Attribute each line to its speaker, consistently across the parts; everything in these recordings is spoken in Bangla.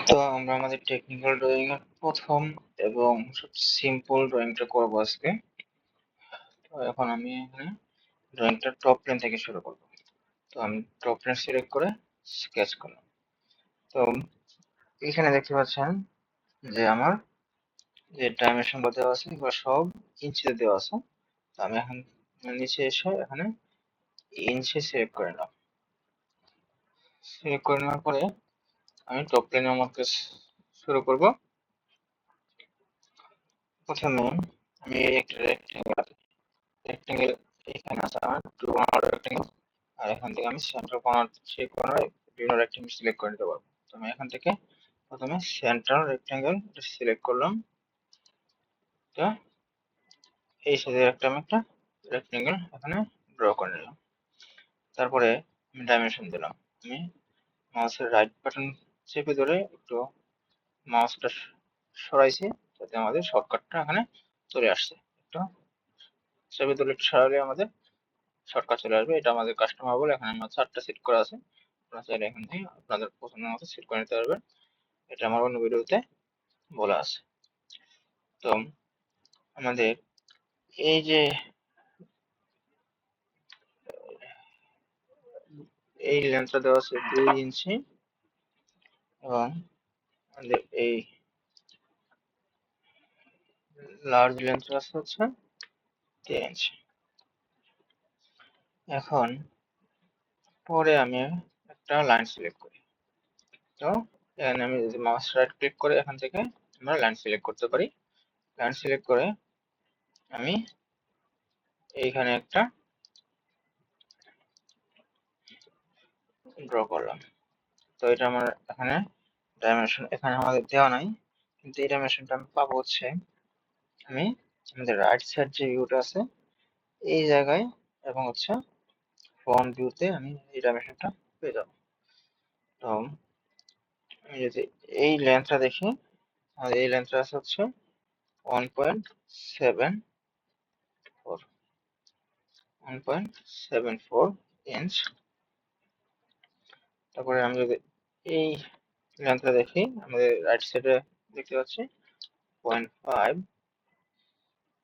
Speaker 1: তো আমরা আমাদের টেকনিক্যাল ড্রয়িং এর প্রথম এবং সবচেয়ে সিম্পল ড্রয়িংটা করবো আজকে। তো এখন আমি এখানে ড্রয়িংটা টপ প্লেন থেকে শুরু করব। তো আমি টপ প্লেন সিলেক্ট করে স্কেচ করলাম। তো এখানে দেখতে পাচ্ছেন যে আমার যে ডাইমেনশনগুলো দেওয়া আছে এগুলো সব ইঞ্চিতে দেওয়া আছে। তো আমি এখন নিচে এসে এখানে ইঞ্চি সিলেক্ট করে নিলাম। সিলেক্ট করে নেওয়ার পরে আমি টপ প্লেনের মধ্যে শুরু করব। প্রথমে আমি একটা রেক্টেঙ্গেল এখানে আছে আমার 2 রেক্টেঙ্গেল, আর এখান থেকে আমি সেন্টার কর্নার সেই কর্নারে বিভিন্ন রেক্টেঙ্গেল সিলেক্ট করে নিতে পারবো। তো আমি এখান থেকে প্রথমে সেন্টার রেক্টেঙ্গেল সিলেক্ট করলাম। তো এই সাইজের আমি একটা রেক্টেঙ্গেল এখানে ড্র করে নিলাম। তারপরে আমি ডাইমেনশন দিলাম। আমি মাউসের রাইট বাটন চেপে ধরে একটু মাউসটা সরাইছি যাতে আমাদের শর্টকাটটা এখানে চলে আসছে। একটু চেপে ধরে একটু সরালে আমাদের শর্টকাট চলে আসবে। এটা আমাদের কাস্টমার বলে এখানে আমার 4টা সেট করা আছে। আপনারা চাইলে এখান থেকে আপনাদের পছন্দের মতো সেট করে নিতে পারবেন। এটা আমার অন্য ভিডিওতে বলা আছে। তো আমাদের এই যে এই লেন্সটা দেওয়া আছে 2 ইঞ্চি এবং আমাদের এই লার্জ লেন্সটা আছে হচ্ছে 3 ইঞ্চি। এখন পরে আমি একটা লাইন সিলেক্ট করি। তো এখানে আমি যদি মাউস রাইট ক্লিক করে এখান থেকে আমরা লাইন সিলেক্ট করতে পারি। লাইন সিলেক্ট করে আমি এইখানে একটা ড্র করলাম। তো এটা আমার এখানে ডাইমেনশন এখানে আমাদের দেওয়া নাই, কিন্তু এই ডাইমেনশনটা আমি পাবো হচ্ছে আমি আমাদের রাইট সাইড যে ভিউটা আছে এই জায়গায় এবং হচ্ছে ফ্রন্ট ভিউতে আমি এই ডাইমেনশনটা পেয়ে যাবো। তো আমি যদি এই লেন্থটা দেখি, আমাদের এই লেন্থটা আছে হচ্ছে 1.74 ইঞ্চ। তারপরে আমি যদি এই লেন্থটা দেখি আমাদের রাইট সাইডে দেখতে পাচ্ছি 0.5।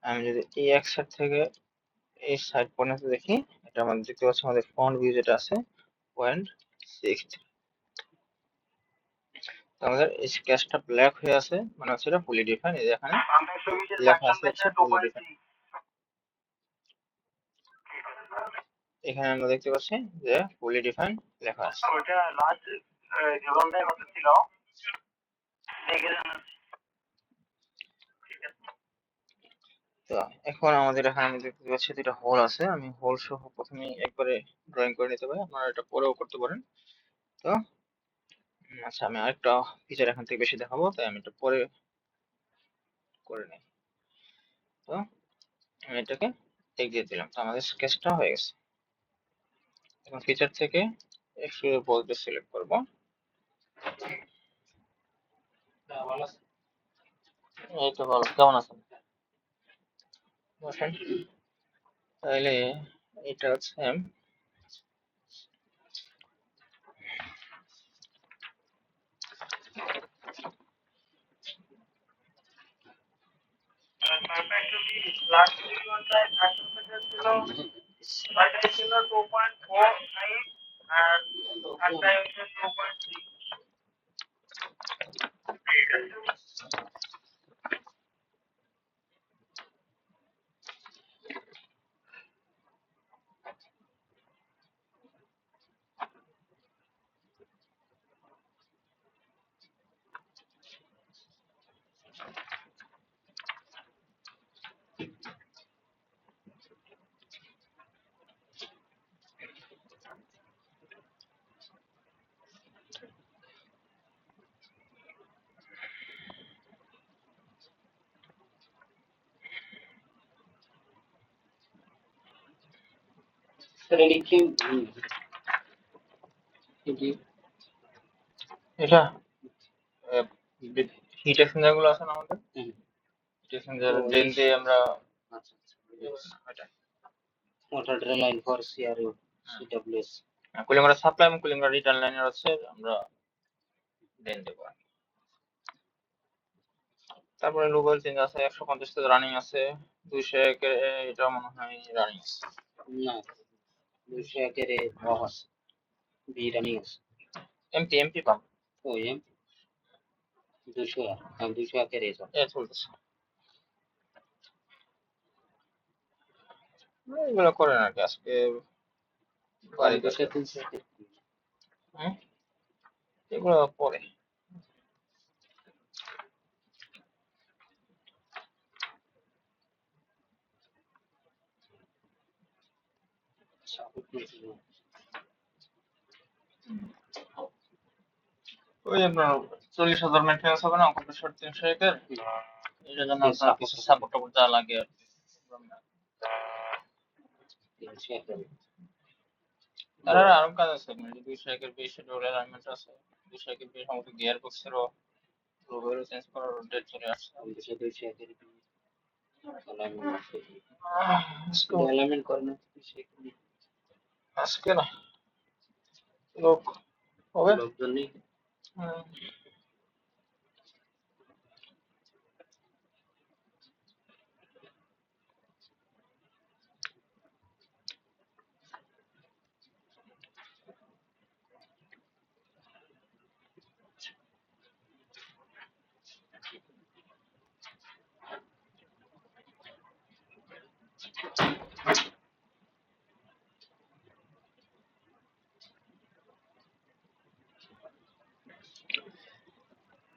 Speaker 1: আমি যদি এই এক সাইড থেকে এই সাইড পর্যন্ত দেখি এটা আমাদের দেখতে পাচ্ছি আমাদের ফ্রন্ট ভিউ যেটা আছে 0.6। আমাদের স্কেচটা ব্ল্যাক হয়ে আছে মানে হচ্ছে এটা ফুলি ডিফাইন। এই যে এখানে লেখা আছে হচ্ছে ফুলি ডিফাইন। এখানে আমরা দেখতে পাচ্ছি যে ফুলি ডিফাইন লেখা আছে। ওটা লাস্ট জীবনটাই কত ছিল তো এখন আমাদের এখানে আমি দেখতে পাচ্ছি দুটো হোল আছে। আমি হোল সহ প্রথমে একবারে ড্রয়িং করে নিতে পারি, আপনারা এটা পরেও করতে পারেন। তো আচ্ছা আমি আরেকটা ফিচার এখান থেকে বেশি দেখাবো, তাই আমি এটা পরে করে নিই। তো আমি এটাকে টেক দিয়ে দিলাম। তো আমাদের স্কেচটা হয়ে গেছে। এখন ফিচার থেকে এক্সট্রুড বলতে সিলেক্ট করব। এই তো ভালো, কেমন আছেন বসেন। তাহলে এটা হচ্ছে লাস্ট ঘন্টায় ছিল 2.49 আর আটটায় হচ্ছে 2.3। এটা হিট এক্সচেঞ্জার গুলো আছে না আমাদের, হিট এক্সচেঞ্জার ড্রেন দিয়ে আমরা এটা
Speaker 2: water drain line for CRU, CWS.
Speaker 1: Cooling water supply এবং কুলিং ওয়াটার রিটার্ন লাইনের হচ্ছে আমরা দেন দেবো। তারপরে লুবেল চেঞ্জ আছে 150 থেকে রানিং আছে 201 এর এটা মনে হয় রানিং আছে
Speaker 2: না 201 এর অফ আছে বি রানিং আছে
Speaker 1: এমপি পাম্প
Speaker 2: ও এম 201 এর
Speaker 1: এ চলতেছে এগুলো করে না আজকে বাড়িতে এগুলো পরে ওই আপনার 40,000 মেনটেন্স হবে না কম্প্রেসর 301 এর এটার জন্য আপনার কিছু সাপোর্ট টাপোর্ট যা লাগে আর তার আরো কাজ আছে মানে 201 এর বেশি ডোর অ্যালাইনমেন্ট আছে 201 এর বেশি আমাদের গিয়ার বক্সেরও রোবেরও চেঞ্জ করার ডেট চলে আসছে
Speaker 2: 201 এর অ্যালাইনমেন্ট করে না
Speaker 1: আজকে না লোক হবে
Speaker 2: লোকজন নেই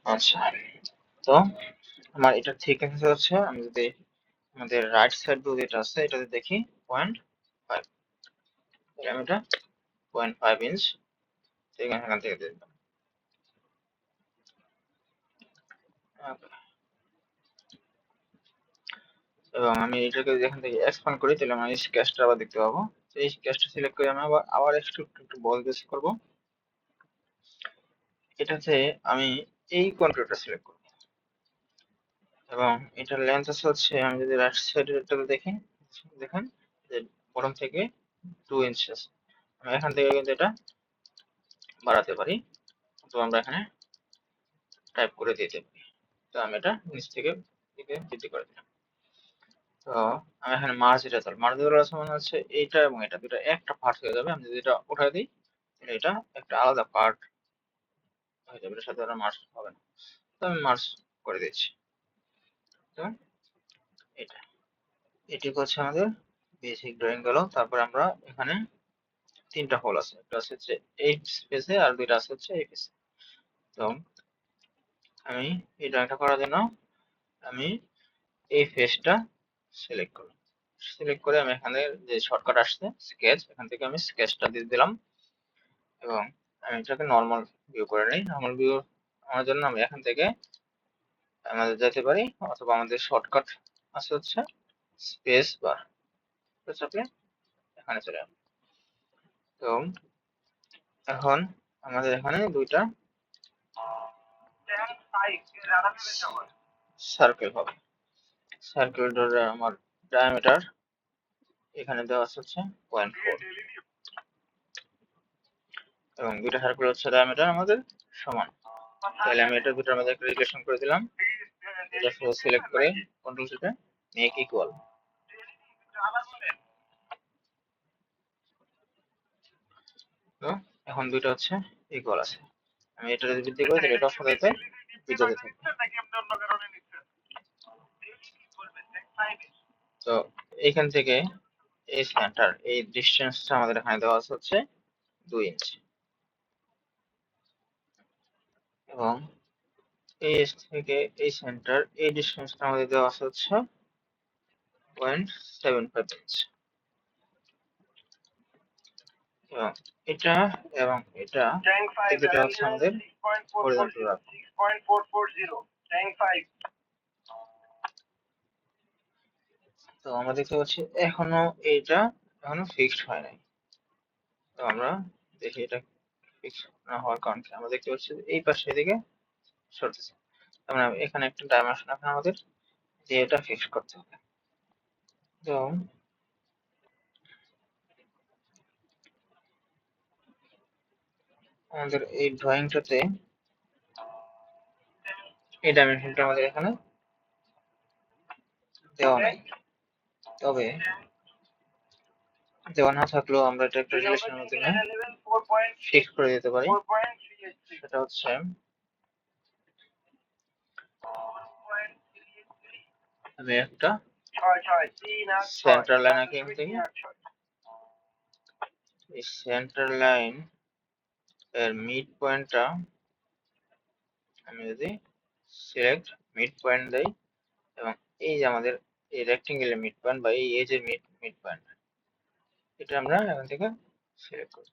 Speaker 1: আচ্ছা তো আমার এটা ঠিক আছে হচ্ছে আমি যদি আমাদের রাইট সাইড ভিউ যেটা আছে এটাতে দেখি 0.5 ডায়ামিটার 0.5 ইঞ্চ এখান থেকে দেখলাম এবং আমি এটাকে এখান থেকে এক্সপ্যান্ড করি তাহলে আমি স্কেচটা আবার দেখতে পাবো তো এই স্কেচটা সিলেক্ট করে আমি আবার একটু বল বেশি করব এটাতে আমি এই কন্ট্রোলটা সিলেক্ট করব এবং এটার লেন্থ আছে হচ্ছে আমি যদি রাইট সাইডেরটাতে দেখি দেখেন যে বটম থেকে 2 ইঞ্চ আছে আমি এখান থেকে কিন্তু এটা বাড়াতে পারি তো আমরা এখানে টাইপ করে দিতে পারি তো আমি এটা নিচ থেকে বৃদ্ধি করে দিলাম তো আমি এখানে মার্জ রেজাল্ট আছে মনে হচ্ছে এইটা এবং এটা দুটো একটা পার্ট হয়ে যাবে আমি যদি এটা উঠাই দিই এটা একটা আলাদা পার্ট হয়ে যাবে এটার সাথে আর মার্জ হবে না তো আমি মার্জ করে দিচ্ছি তো এটা এটি হচ্ছে আমাদের বেসিক ড্রয়িং গেল তারপর আমরা এখানে তিনটা হোল আছে একটা আছে হচ্ছে এই স্পেসে আর দুইটা আছে হচ্ছে এই স্পেসে তো আমি এই ড্রয়িংটা করার জন্য আমি এই ফেসটা সিলেক্ট করলাম সিলেক্ট করে আমি এখানে যে শর্টকাট আসছে স্কেচ এখান থেকে আমি স্কেচটা দিয়ে দিলাম এবং আমি এটাকে নর্মাল ভিউ করে নিই নর্মাল ভিউ আমার জন্য আমি এখান থেকে আমাদের যেতে পারি অথবা আমাদের শর্টকাট আছে হচ্ছে স্পেস বার চাপলে এখানে চলে যাবে তো এখন আমাদের এখানে দুইটা সার্কেল হবে সার্কেল ধরে আমার ডায়ামিটার এখানে দেওয়া আছে হচ্ছে 0.4 এবং দুইটা সার্কেল হচ্ছে ডায়ামিটার আমাদের সমান তাহলে আমি এটা দুটোর মধ্যে একটা রিলেশন করে দিলাম এটা সিলেক্ট করে কন্ট্রোল চেপে মেক ইকুয়াল তো এখন দুইটা হচ্ছে ইকুয়াল আছে আমি এটা যদি বৃদ্ধি করি তাহলে এটা সাথে বৃদ্ধিতে থাকবে তো এইখান থেকে এই সেন্টার এই ডিসটেন্সটা আমাদের এখানে দেওয়া আছে হচ্ছে 2 ইঞ্চি এবং এই থেকে এই সেন্টার এই ডিসটেন্সটা আমাদের দেওয়া আছে হচ্ছে 0.75 ইঞ্চি এবং এটা এবং এটা এই দুটো হচ্ছে আমাদের হরিজন্টাল রাখবো তো আমরা দেখতে পাচ্ছি এখনো এইটা এখনো ফিক্সড হয় নাই তো আমরা দেখি এটা ফিক্সড না হওয়ার কারণ কি আমরা দেখতে পাচ্ছি এই পাশে এদিকে সরতেছে আমরা এখানে একটা ডাইমেনশন এখন আমাদের যে এটা ফিক্স করতে হবে তো আমাদের এই ড্রয়িংটাতে এই ডাইমেনশনটা আমাদের এখানে দেওয়া নাই, তবে দেওয়া না থাকলেও আমরা এটা একটা রিলেশনের মাধ্যমে ফিক্স করে দিতে পারি। সেটা হচ্ছে আমি একটা সেন্টার লাইন আঁকি এখান থেকে। এই সেন্টার লাইন এর মিড পয়েন্টটা আমি যদি সিলেক্ট মিড পয়েন্ট দেই, এবং এই যে আমাদের এই রেক্টেঙ্গেলের মিড পয়েন্ট বা এই এজের মিড পয়েন্ট, এটা আমরা এখান থেকে সিলেক্ট করব।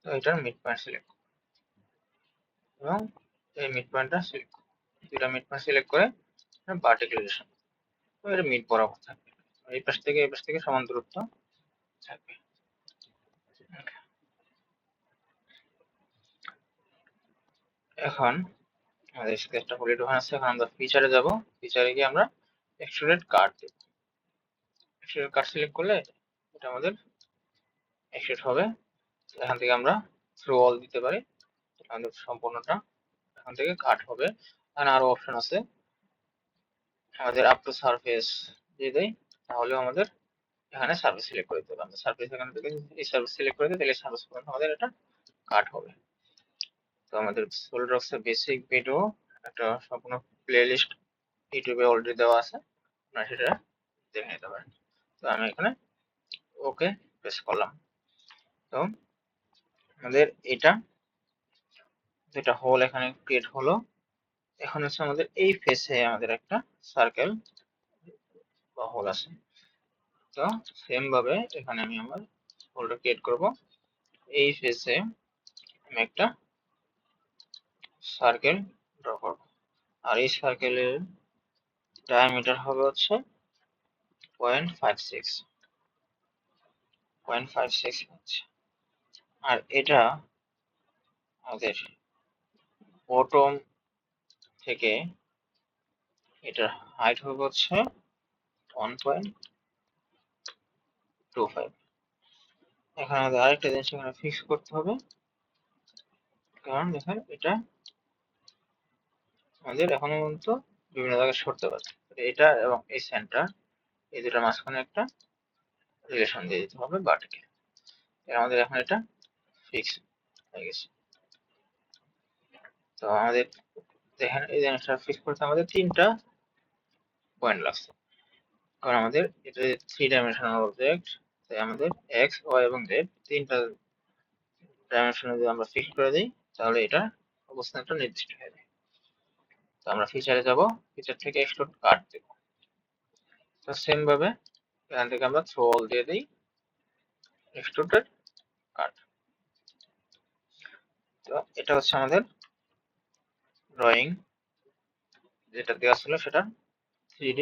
Speaker 1: তো এটার মিড পয়েন্ট সিলেক্ট এবং এই মিড পয়েন্টটা সিলেক্ট করব। দুটা মিড পয়েন্ট সিলেক্ট করে ভার্টিক্যালাইজেশন, তো এটা মিড বরাবর থাকবে, এই পাশ থেকে সমান দূরত্ব থাকবে। এখন আমাদের স্কেচটা ফুলি ঢোকানো আছে। এখন আমরা ফিচারে যাব। ফিচারে গিয়ে আমরা এক্সট্রুডেড কাট দেব। এক্সট্রুডেড কাট সিলেক্ট করলে এটা আমাদের এক্সট্রুড হবে। এখান থেকে আমরা থ্রু অল দিতে পারি, আমাদের সম্পূর্ণটা এখান থেকে কাট হবে। এখানে আরো অপশন আছে, আমাদের আপ টু সারফেস দিয়ে দেই, তাহলেও আমাদের এখানে সারফেস সিলেক্ট করে দিতে হবে। আমরা সারফেস এখান থেকে এই সারফেস সিলেক্ট করে দিই, তাহলে সারফেস পর্যন্ত আমাদের এটা কাট হবে। তো আমাদের সলিডওয়ার্কস এর বেসিক ভিডিও একটা সম্পূর্ণ প্লেলিস্ট ইউটিউবে অলরেডি দেওয়া আছে, আপনারা সেটা দেখে নিতে পারেন। তো আমি এখানে ওকে প্রেস করলাম। তো আমাদের এটা যেটা হোল এখানে ক্রিয়েট হলো। এখন হচ্ছে আমাদের এই ফেসে আমাদের একটা সার্কেল বা হোল আছে। তো সেম ভাবে এখানে আমি আমার হোলটা ক্রিয়েট করব। এই ফেসে আমি একটা সার্কেল ড্র করব, আর এই সার্কেলের ডায়ামিটার হবে হচ্ছে 0.56 ইঞ্চ। আর এটা আমাদের বটম থেকে এটার হাইট হবে হচ্ছে 1.25। এখানে আমাদের আরেকটা জিনিস এখানে ফিক্স করতে হবে, কারণ দেখেন এটা আমাদের এখনো পর্যন্ত বিভিন্ন জায়গায় সরতে পারে। এটা এবং এই সেন্টার, এই দুটার মাঝখানে একটা রিলেশন দিয়ে দিতে হবে বাটকে। আমাদের এখন এটা ফিক্স হয়ে গেছে। তো আমাদের দেখেন এই জিনিসটা ফিক্স করতে আমাদের 3টা পয়েন্ট লাগছে, কারণ আমাদের এটা 3 ডাইমেনশনাল অবজেক্ট, তাই আমাদের এক্স ওয়াই এবং জেড 3টা ডাইমেনশনে যদি আমরা ফিক্স করে দিই, তাহলে এটা অবস্থানটা নির্দিষ্ট হয়ে যায়। তো আমরা ফিচারে যাব, ফিচার থেকে এক্সট্রুড কাট দেব। তো সেম ভাবে এখান থেকে আমরা থ্রো অল দিয়ে দিই, এক্সট্রুডেড কাট। তো এটা হচ্ছে আমাদের ড্রয়িং যেটা দেওয়া ছিল, সেটা 3D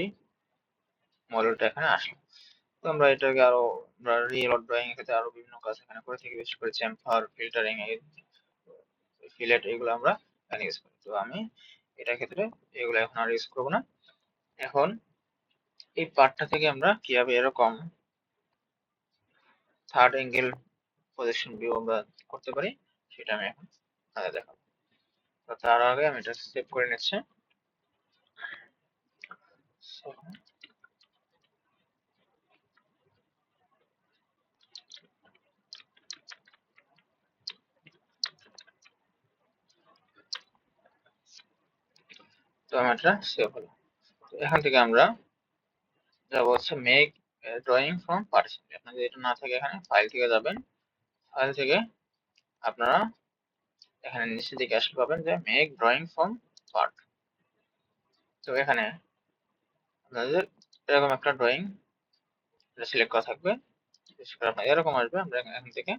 Speaker 1: মডেলটা এখানে আসলো। তো আমরা এটাকে আরো রিয়েল ড্রয়িং এর ক্ষেত্রে আরো বিভিন্ন কাজ এখানে করে থাকি, বিশেষ করে চেম্ফার, ফিল্টারিং, ফিলেট, এগুলো আমরা এখানে ইউজ করি। তো আমি এটার ক্ষেত্রে এগুলো এখন আর ইউজ করবো না। এখন এই পার্টটা থেকে আমরা কিভাবে এরকম থার্ড অ্যাঙ্গেল প্রজেকশন ভিউ আমরা করতে পারি, সেটা আমি এখন দেখাবো। তো তার আগে আমি এটা সেভ করে নিচ্ছি। তো আমার এটা সেভ হলো। এখান থেকে আমরা যাব হচ্ছে মেক ড্রয়িং ফ্রম পার্টিশন। আপনাদের এটা না থাকে এখানে ফাইল থেকে যাবেন, ফাইল থেকে আপনারা এখানে নিচের দিকে আসলে পাবেন যে মেক ড্রয়িং ফ্রম পার্ট। তো এখানে আপনাদের এরকম একটা ড্রয়িং সিলেক্ট করা থাকবে, আপনার এরকম আসবে। আমরা এখান থেকে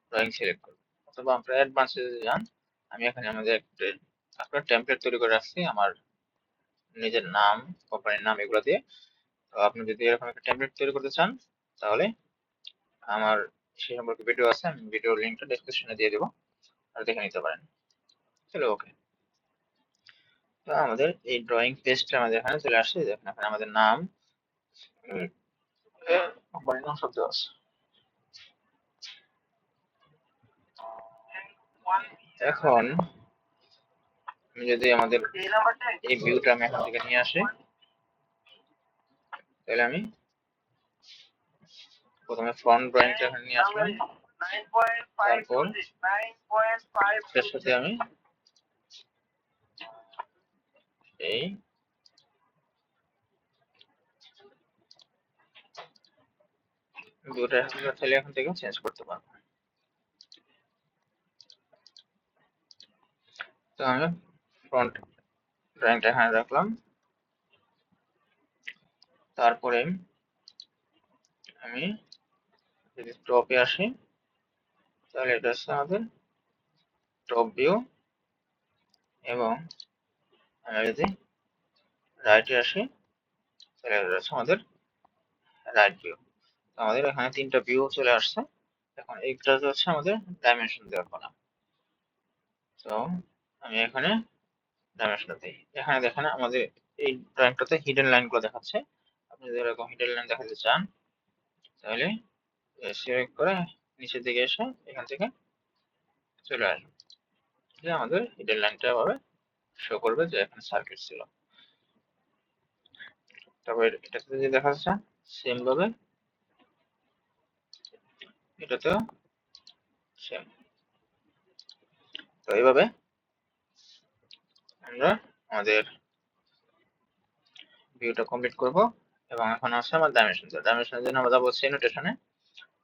Speaker 1: ড্রয়িং সিলেক্ট করব, অথবা আপনারা অ্যাডভান্সে যদি যান, আমি এখানে আমাদের একটা টেমপ্লেট তৈরি করে রাখছি আমার নিজের নাম, কোম্পানির নাম, এগুলো দিয়ে। তো আপনি যদি এরকম একটা টেমপ্লেট তৈরি করতে চান, তাহলে আমার সেই সম্পর্কে ভিডিও আছে, আমি ভিডিও লিঙ্কটা ডেসক্রিপশনে দিয়ে দেবো, আর দেখে নিতে পারেন। চলো ওকে। তো আমাদের এই ড্রয়িং পেজটা আমাদের এখানে চলে আসছে। দেখেন এখানে আমাদের নাম, কোম্পানির নাম সব দেওয়া আছে। এখন আমি যদি আমাদের এই ভিউটা আমি এখান থেকে নিয়ে আসি, তাহলে আমি প্রথমে ফ্রন্ট ড্রয়িংটা এখানে নিয়ে আসলাম, তারপর এর সাথে আমি এই ভিউটা চাইলে এখান থেকে চেঞ্জ করতে পারবো। তো আমি ফ্রন্ট ড্রয়িংটা এখানে রাখলাম, তারপরে আমি যদি টপে আসি, তাহলে এটা হচ্ছে আমাদের টপ ভিউ, এবং আমি যদি রাইটে আসি, তাহলে এটা হচ্ছে আমাদের রাইট ভিউ। আমাদের এখানে তিনটা ভিউ চলে আসছে। এখন এইটা হচ্ছে আমাদের ডাইমেনশন দেওয়ার পালা। তো আমি এখানে ডাইমেনশন দিই। এখানে দেখেন আমাদের এই ড্রয়িংটাতে হিডেন লাইনগুলো দেখাচ্ছে। আপনি যদি এরকম হিডেন লাইন দেখাতে চান, তাহলে সিলেক্ট করে নিচের দিকে এসে এখান থেকে চলে আসবে, যে আমাদের হিডেন লাইনটা এভাবে শো করবে যে এখানে সার্কেল ছিল। তারপর এটাতে যদি দেখা যাচ্ছে সেম ভাবে এটাতেও সেম। তো এইভাবে আমরা আমাদের ভিউটা কমপ্লিট করব। এবং এখন আছে আমার ডাইমেনশন। ডাইমেনশনের জন্য আমরা যাবো নোটেশনে।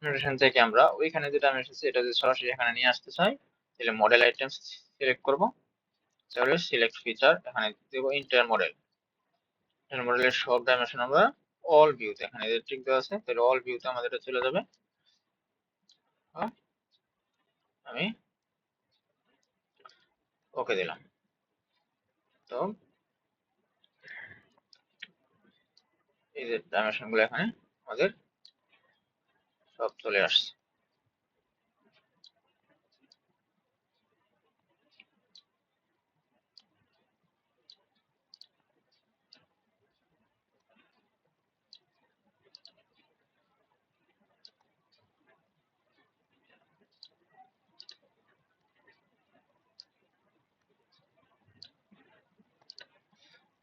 Speaker 1: নোটেশন থেকে আমরা ওইখানে যে ডাইমেনশন আছে এটা যদি সরাসরি এখানে নিয়ে আসতে চাই, তাহলে মডেল আইটেমস সিলেক্ট করব, তাহলে সিলেক্ট ফিচার এখানে দেব ইন্টার মডেল। ইন্টার মডেলের সব ডাইমেনশন আমরা অল ভিউতে, এখানে টিক দেওয়া আছে, তাহলে অল ভিউতে আমাদের এটা চলে যাবে। আমি ওকে দিলাম। তো এই যে ডাইমেনশন গুলো এখানে আমাদের সব চলে আসছে।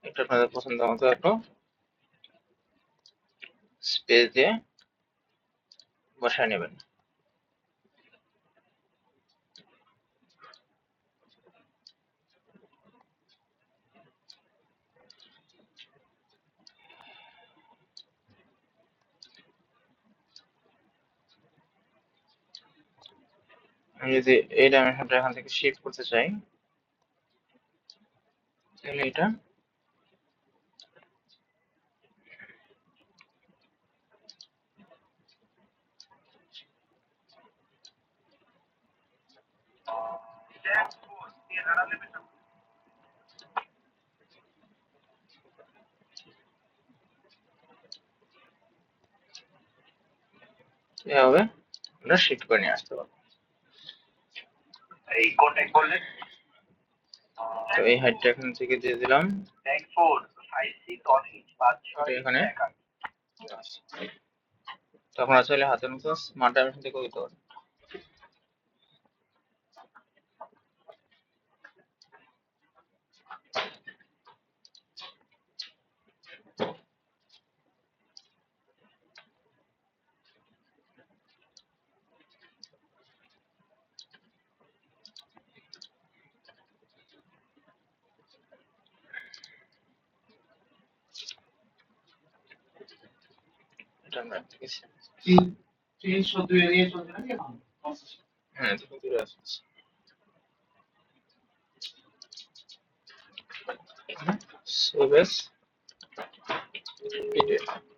Speaker 1: এটা আপনাদের পছন্দ মতো একটু স্পেস দিয়ে বসায় নেবেন। আমি যদি এই ডাইমেনশনটা এখান থেকে শিফট করতে চাই, তাহলে এটা এভাবে আমরা শিফট করে নিয়ে আসতে পারবো। তো এই হাইটটা এখান থেকে দিয়ে দিলাম, এখানে তো আপনারা চাইলে হাতের মতো স্মার্ট ডাইমেনশন থেকে দিতে পারেন। এটা আমরা দেখেছি। হ্যাঁ, দূরে আছে। Save as PDF.